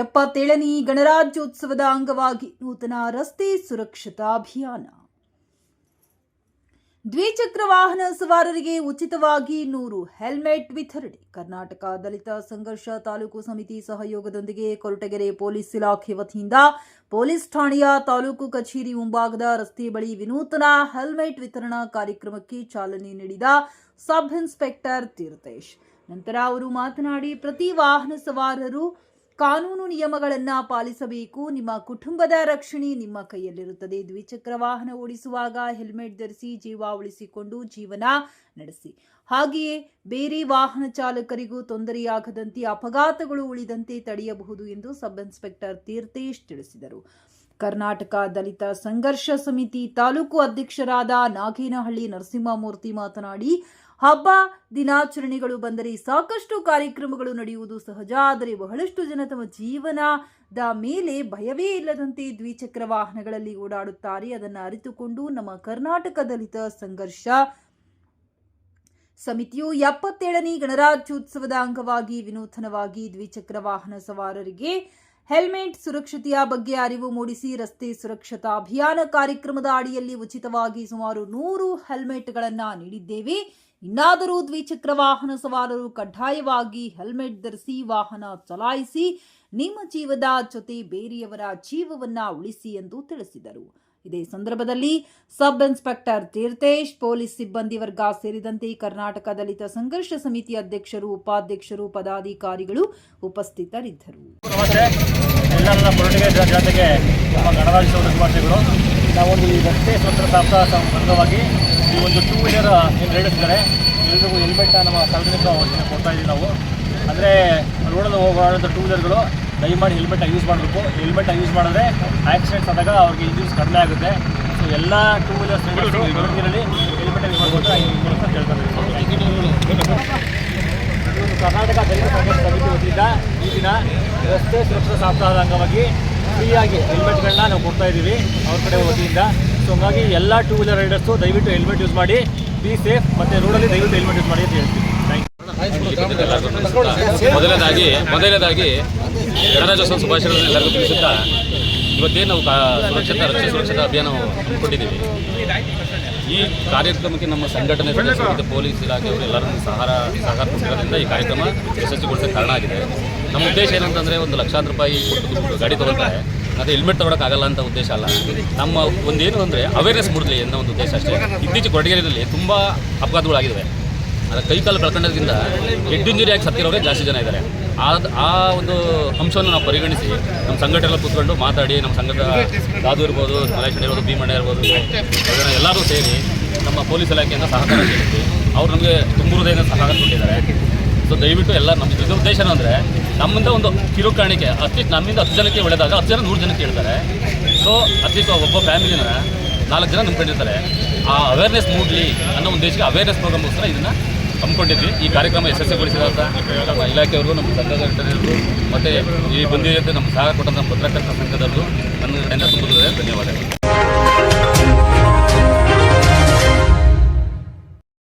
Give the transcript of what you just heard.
77ನೇ ಗಣರಾಜ್ಯೋತ್ಸವದ ಅಂಗವಾಗಿ ನೂತನ ರಸ್ತೆ ಸುರಕ್ಷತಾ ಅಭಿಯಾನ. ದ್ವಿಚಕ್ರ ವಾಹನ ಸವಾರರಿಗೆ ಉಚಿತವಾಗಿ 100 ಹೆಲ್ಮೆಟ್ ವಿತರಣೆ. ಕರ್ನಾಟಕ ದಲಿತ ಸಂಘರ್ಷ ತಾಲೂಕು ಸಮಿತಿ ಸಹಯೋಗದೊಂದಿಗೆ ಕೊರಟಗೆರೆ ಪೊಲೀಸ್ ಇಲಾಖೆ ವತಿಯಿಂದ ಪೊಲೀಸ್ ಠಾಣೆಯ ತಾಲೂಕು ಕಚೇರಿ ಮುಂಭಾಗದ ರಸ್ತೆ ಬಳಿ ವಿನೂತನ ಹೆಲ್ಮೆಟ್ ವಿತರಣಾ ಕಾರ್ಯಕ್ರಮಕ್ಕೆ ಚಾಲನೆ ನೀಡಿದ ಸಬ್ ಇನ್ಸ್ಪೆಕ್ಟರ್ ತೀರ್ಥೇಶ್. ನಂತರ ಅವರು ಮಾತನಾಡಿ, ಪ್ರತಿ ವಾಹನ ಸವಾರರು ಕಾನೂನು ನಿಯಮಗಳನ್ನು ಪಾಲಿಸಬೇಕು. ನಿಮ್ಮ ಕುಟುಂಬದ ರಕ್ಷಣೆ ನಿಮ್ಮ ಕೈಯಲ್ಲಿರುತ್ತದೆ. ದ್ವಿಚಕ್ರ ವಾಹನ ಓಡಿಸುವಾಗ ಹೆಲ್ಮೆಟ್ ಧರಿಸಿ ಜೀವ ಉಳಿಸಿಕೊಂಡು ಜೀವನ ನಡೆಸಿ. ಹಾಗೆಯೇ ಬೇರೆ ವಾಹನ ಚಾಲಕರಿಗೂ ತೊಂದರೆಯಾಗದಂತೆ ಅಪಘಾತಗಳು ಉಳಿದಂತೆ ತಡೆಯಬಹುದು ಎಂದು ಸಬ್ ಇನ್ಸ್ಪೆಕ್ಟರ್ ತೀರ್ಥೇಶ್ ತಿಳಿಸಿದರು. ಕರ್ನಾಟಕ ದಲಿತ ಸಂಘರ್ಷ ಸಮಿತಿ ತಾಲೂಕು ಅಧ್ಯಕ್ಷರಾದ ನಾಗೇನಹಳ್ಳಿ ನರಸಿಂಹಮೂರ್ತಿ ಮಾತನಾಡಿ, ಹಬ್ಬ ದಿನಾಚರಣೆಗಳು ಬಂದರೆ ಸಾಕಷ್ಟು ಕಾರ್ಯಕ್ರಮಗಳು ನಡೆಯುವುದು ಸಹಜ. ಆದರೆ ಬಹಳಷ್ಟು ಜನ ತಮ್ಮ ಜೀವನದ ಮೇಲೆ ಭಯವೇ ಇಲ್ಲದಂತೆ ದ್ವಿಚಕ್ರ ವಾಹನಗಳಲ್ಲಿ ಓಡಾಡುತ್ತಾರೆ. ಅದನ್ನು ಅರಿತುಕೊಂಡು ನಮ್ಮ ಕರ್ನಾಟಕ ದಲಿತ ಸಂಘರ್ಷ ಸಮಿತಿಯು 77ನೇ ಗಣರಾಜ್ಯೋತ್ಸವದ ಅಂಗವಾಗಿ ವಿನೂತನವಾಗಿ ದ್ವಿಚಕ್ರ ವಾಹನ ಸವಾರರಿಗೆ ಹೆಲ್ಮೆಟ್ ಸುರಕ್ಷತೆಯ ಬಗ್ಗೆ ಅರಿವು ಮೂಡಿಸಿ ರಸ್ತೆ ಸುರಕ್ಷತಾ ಅಭಿಯಾನ ಕಾರ್ಯಕ್ರಮದ ಅಡಿಯಲ್ಲಿ ಉಚಿತವಾಗಿ ಸುಮಾರು 100 ಹೆಲ್ಮೆಟ್ಗಳನ್ನು ನೀಡಿದ್ದೇವೆ. ಇನ್ನಾದರೂ ದ್ವಿಚಕ್ರ ವಾಹನ ಸವಾರರು ಕಡ್ಡಾಯವಾಗಿ ಹೆಲ್ಮೆಟ್ ಧರಿಸಿ ವಾಹನ ಚಲಾಯಿಸಿ ನಿಮ್ಮ ಜೀವದ ಜೊತೆ ಬೇರೆಯವರ ಜೀವವನ್ನ ಉಳಿಸಿ ಎಂದು ತಿಳಿಸಿದರು. ಇದೇ ಸಂದರ್ಭದಲ್ಲಿ ಸಬ್ ಇನ್ಸ್ಪೆಕ್ಟರ್ ತೀರ್ಥೇಶ್, ಪೊಲೀಸ್ ಸಿಬ್ಬಂದಿ ವರ್ಗ ಸೇರಿದಂತೆ ಕರ್ನಾಟಕ ದಲಿತ ಸಂಘರ್ಷ ಸಮಿತಿ ಅಧ್ಯಕ್ಷರು, ಉಪಾಧ್ಯಕ್ಷರು, ಪದಾಧಿಕಾರಿಗಳು ಉಪಸ್ಥಿತರಿದ್ದರು. ನಾವೊಂದು ಈ ರಸ್ತೆ ಸ್ವತಂತ್ರ ಸಪ್ತಾಹ ಅಂಗವಾಗಿ ಈ ಒಂದು 2 ವೀಲರ್ ಏನು ರೈಡರ್ಸ್ತಾರೆ ಎಲ್ರಿಗೂ ಹೆಲ್ಮೆಟ್ನ ನಮ್ಮ ಸಾರ್ವಜನಿಕ ಕೊಡ್ತಾ ಇದ್ದೀವಿ ನಾವು. ಅಂದರೆ ರೋಡಲ್ಲಿ ಹೋಗುವಂಥ 2 ವೀಲರ್ಗಳು ದಯಮಾಡಿ ಹೆಲ್ಮೆಟ್ನ ಯೂಸ್ ಮಾಡಬೇಕು. ಹೆಲ್ಮೆಟ್ನ ಯೂಸ್ ಮಾಡಿದ್ರೆ ಆಕ್ಸಿಡೆಂಟ್ಸ್ ಆದಾಗ ಅವ್ರಿಗೆ ಇಂಜುರೀಸ್ ಕಡಿಮೆ ಆಗುತ್ತೆ. ಸೊ ಎಲ್ಲ 2 ವೀಲರ್ಸ್ ರೈಡರ್ಸಲ್ಲಿ ಹೆಲ್ಮೆಟ್ನ ಯೂಸ್ ಮಾಡಬೇಕು ಅಂತ ಕೇಳ್ತಾರೆ. ಕರ್ನಾಟಕ ದಲಿತ ಸಂಘರ್ಷ ಸಮಿತಿ ವತಿಯಿಂದ ಈ ದಿನ ರಸ್ತೆ ಸುರಕ್ಷತಾ ಸಪ್ತಾಹದ ಅಂಗವಾಗಿ ಫ್ರೀಯಾಗಿ ಹೆಲ್ಮೆಟ್ಗಳನ್ನ ನಾವು ಕೊಡ್ತಾ ಇದ್ದೀವಿ ಅವ್ರ ಕಡೆ ವತಿಯಿಂದ. ಸೊ ಹಂಗಾಗಿ ಎಲ್ಲ 2 ವೀಲರ್ ರೈಡರ್ಸು ದಯವಿಟ್ಟು ಹೆಲ್ಮೆಟ್ ಯೂಸ್ ಮಾಡಿ, ಬಿ ಸೇಫ್, ಮತ್ತು ರೋಡಲ್ಲಿ ದಯವಿಟ್ಟು ಹೆಲ್ಮೆಟ್ ಯೂಸ್ ಮಾಡಿ ಅಂತ ಹೇಳ್ತೀವಿ. ಮೊದಲನೇದಾಗಿ ಗಣರಾಜ್ಯೋತ್ಸವ ಶುಭಾಶಯಗಳನ್ನು ಎಲ್ಲರಿಗೂ ತಿಳಿಸುತ್ತಾ, ಇವತ್ತೇನು ನಾವು ರಸ್ತೆ ಸುರಕ್ಷತಾ ಅಭಿಯಾನ ಹಮ್ಮಿಕೊಂಡಿದ್ದೀವಿ. ಈ ಕಾರ್ಯಕ್ರಮಕ್ಕೆ ನಮ್ಮ ಸಂಘಟನೆ ಸದಸ್ಯರು ಮತ್ತು ಪೊಲೀಸ್ ಇಲಾಖೆಯವರು ಎಲ್ಲರೂ ಸಹಕಾರದಿಂದ ಈ ಕಾರ್ಯಕ್ರಮ ಯಶಸ್ವಿಗೊಳಿಸೋಕ್ಕೆ ಕಾರಣ ಆಗಿದೆ. ನಮ್ಮ ಉದ್ದೇಶ ಏನಂತಂದರೆ, ಒಂದು ಲಕ್ಷಾಂತರ ರೂಪಾಯಿ ಕೊಟ್ಟು ಗಾಡಿ ತೊಗೊಳ್ತಾರೆ, ಮತ್ತು ಹೆಲ್ಮೆಟ್ ತೊಗೊಳಕ್ಕಾಗಲ್ಲ ಅಂತ ಉದ್ದೇಶ ಅಲ್ಲ. ನಮ್ಮ ಒಂದೇನು ಅಂದರೆ ಅವೇರ್ನೆಸ್ ಮೂಡಲಿ ಅನ್ನೋ ಒಂದು ಉದ್ದೇಶ ಅಷ್ಟೇ. ಇತ್ತೀಚೆಗೆ ಕೊರಟಗೆರೆಯಲ್ಲಿ ತುಂಬ ಅಪಘಾತಗಳಾಗಿದ್ದಾವೆ. ಅದರ ಕೈಕಾಲು ಕಳ್ಕೊಂಡೋದ್ರಿಂದ ಹೆಡ್ ಇಂಜುರಿ ಆಗಿ ಸತ್ತಿರೋರೇ ಜಾಸ್ತಿ ಜನ ಇದ್ದಾರೆ. ಆ ಒಂದು ಅಂಶವನ್ನು ನಾವು ಪರಿಗಣಿಸಿ ನಮ್ಮ ಸಂಘಟನೆ ಕೂತ್ಕೊಂಡು ಮಾತಾಡಿ, ನಮ್ಮ ಸಂಘದ ದಾದು ಇರ್ಬೋದು, ಮಲೇಶ್ವರ ಇರ್ಬೋದು, ಭೀಮಣ್ಣ ಇರ್ಬೋದು, ಅದನ್ನು ಎಲ್ಲರೂ ಸೇರಿ ನಮ್ಮ ಪೊಲೀಸ್ ಇಲಾಖೆಯಿಂದ ಸಹಕಾರ ಕೇಳಿದ್ವಿ. ಅವ್ರು ನಮಗೆ ತುಂಬ ಹೃದಯದಿಂದ ಸಹಕಾರ ಕೊಟ್ಟಿದ್ದಾರೆ. ಸೊ ದಯವಿಟ್ಟು ಎಲ್ಲ ನಮ್ಮ ಇದು ಉದ್ದೇಶ ಅಂದರೆ, ನಮ್ಮಿಂದ ಒಂದು ಕಿರು ಕಾಣಿಕೆ ಅಟ್ಲೀಸ್ಟ್ ನಮ್ಮಿಂದ 10 ಜನಕ್ಕೆ ಒಳ್ಳೆದಾಗ 10 ಜನ 100 ಜನಕ್ಕೆ ಹೇಳ್ತಾರೆ. ಸೊ ಅಟ್ಲೀಸ್ಟ್ ಒಬ್ಬ ಫ್ಯಾಮಿಲಿನ 4 ಜನ ನಂಬ್ಕೊಂಡಿರ್ತಾರೆ. ಆ ಅವೇರ್ನೆಸ್ ಮೂಡಲಿ ಅನ್ನೋ ಉದ್ದೇಶಕ್ಕೆ ಅವೇರ್ನೆಸ್ ಪ್ರೋಗ್ರಾಮ್ಗೋಸ್ಕರ ಇದನ್ನು ಹಮ್ಮಿಕೊಂಡಿದ್ವಿ. ಈ ಕಾರ್ಯಕ್ರಮ ಯಶಸ್ವಿಗೊಳಿಸಿದಂಥ ನಮ್ಮ ಇಲಾಖೆಯವರು, ನಮ್ಮ ಸಂಘಟನೆಯವರು, ಮತ್ತು ಈ ಬಂದಿರುತ್ತೆ ನಮ್ಮ ಸಹಕಾರ ಕೊಟ್ಟಂಥ ಪತ್ರಕರ್ತರ ಸಂಘದವರು ನನ್ನ ತುಂಬ ಧನ್ಯವಾದಗಳು.